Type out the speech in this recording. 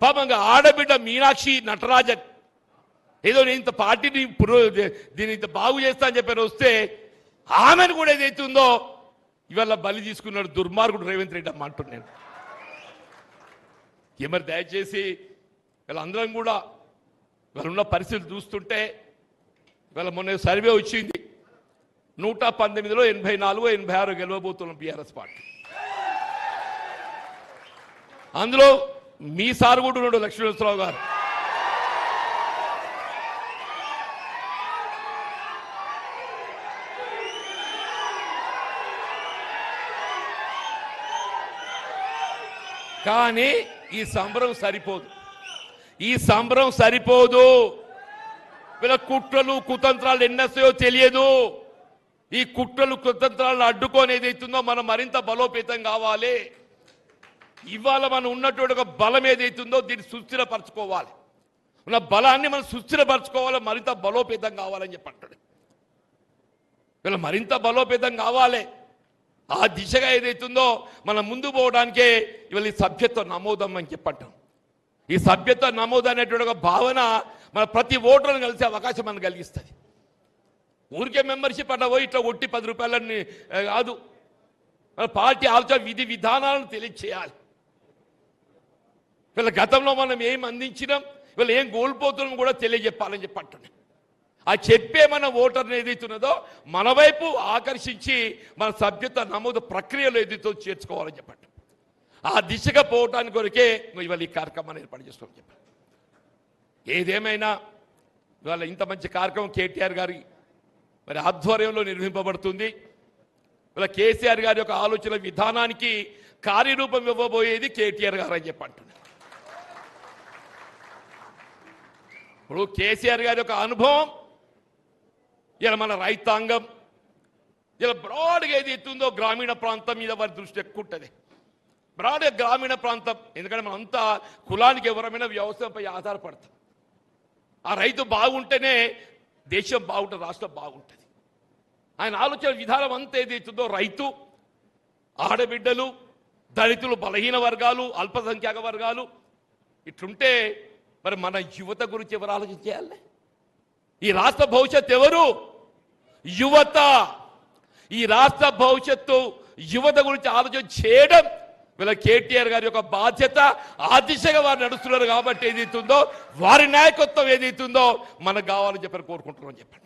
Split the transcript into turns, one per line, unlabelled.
పాపంగా ఆడబిడ్డ మీనాక్షి నటరాజన్ ఏదో నేను ఇంత పార్టీని దీన్ని ఇంత బాగు చేస్తా అని చెప్పి వస్తే ఆమెను కూడా ఏదైతే ఉందో ఇవాళ బలి తీసుకున్నాడు దుర్మార్గుడు రేవంత్ రెడ్డి అమ్మ అంటున్నాను. మరి దయచేసి వీళ్ళందరం కూడా వాళ్ళున్న పరిస్థితులు చూస్తుంటే వీళ్ళ మొన్న సర్వే వచ్చింది 119లో 84 86 గెలవబోతున్నాం బీఆర్ఎస్ పార్టీ. అందులో మీ సార్ కూడా ఉన్నాడు లక్ష్మీనరసింహరావు గారు. కానీ ఈ సంబరం సరిపోదు, ఈ సంబరం సరిపోదు. వీళ్ళ కుట్రలు కుతంత్రాలు ఎన్నొస్తాయో తెలియదు. ఈ కుట్రలు కుతంత్రాలను అడ్డుకొని ఏదైతుందో మనం మరింత బలోపేతం కావాలి. ఇవాళ మనం ఉన్నటువంటి ఒక బలం ఏదైతుందో దీన్ని సుస్థిరపరచుకోవాలి. ఉన్న బలాన్ని మనం సుస్థిరపరచుకోవాలి, మరింత బలోపేతం కావాలని చెప్పంటాడు. వీళ్ళ మరింత బలోపేతం కావాలి. ఆ దిశగా ఏదైతుందో మనం ముందు పోవడానికే ఇవాళ ఈ సభ్యత్వ నమోదం అని చెప్పంటాం. ఈ సభ్యత్వ నమోదు అనేటువంటి ఒక భావన మన ప్రతి ఓటర్లను కలిసే అవకాశం మనకు కలిగిస్తుంది. ఊరికే మెంబర్షిప్ అట్లా పోయి ఇట్లా ఒట్టి 10 రూపాయలని కాదు, మన పార్టీ ఆలోచన విధి విధానాలను తెలియచేయాలి. వీళ్ళ గతంలో మనం ఏం అందించినాం, వీళ్ళు ఏం కోల్పోతున్నాం కూడా తెలియజెప్పాలని చెప్పంటున్నాం. ఆ చెప్పే మన ఓటర్ని ఏదైతున్నదో మన వైపు ఆకర్షించి మన సభ్యత్వ నమోదు ప్రక్రియలో ఏదైతే చేర్చుకోవాలని చెప్పండి. ఆ దిశగా పోవటానికి కొరకే ఇవాళ ఈ కార్యక్రమాన్ని ఏర్పాటు చేసుకోవాలని చెప్పండి. ఏదేమైనా ఇవాళ ఇంత మంచి కార్యక్రమం కేటీఆర్ గారి మరి ఆధ్వర్యంలో నిర్వహింపబడుతుంది. ఇవాళ కేసీఆర్ గారి యొక్క ఆలోచన విధానానికి కార్యరూపం ఇవ్వబోయేది కేటీఆర్ గారు అని చెప్పంటున్నారు. ఇప్పుడు కేసీఆర్ గారి యొక్క అనుభవం ఇలా మన రైతాంగం ఇలా బ్రాడ్గా ఏది ఎత్తుందో గ్రామీణ ప్రాంతం మీద వారి దృష్టి ఎక్కువ ఉంటుంది. బ్రాడ్గా గ్రామీణ ప్రాంతం, ఎందుకంటే మనం అంతా కులానికి ఎవరమైనా వ్యవసాయంపై ఆధారపడతాం. ఆ రైతు బాగుంటేనే దేశం బాగుంటుంది, రాష్ట్రం బాగుంటుంది. ఆయన ఆలోచన విధానం అంతా ఏదైతుందో రైతు, ఆడబిడ్డలు, దళితులు, బలహీన వర్గాలు, అల్పసంఖ్యాక వర్గాలు ఇట్లుంటే మరి మన యువత గురించి ఎవరు ఆలోచించాలి? ఈ రాష్ట్ర భవిష్యత్తు ఎవరు? యువత. ఈ రాష్ట్ర భవిష్యత్తు యువత గురించి ఆలోచన చేయడం వీళ్ళ కేటీఆర్ గారి యొక్క బాధ్యత. ఆ దిశగా వారు నడుస్తున్నారు కాబట్టి ఏదైతుందో వారి నాయకత్వం ఏదైతుందో మనకు కావాలని చెప్పని కోరుకుంటున్నామని చెప్పండి.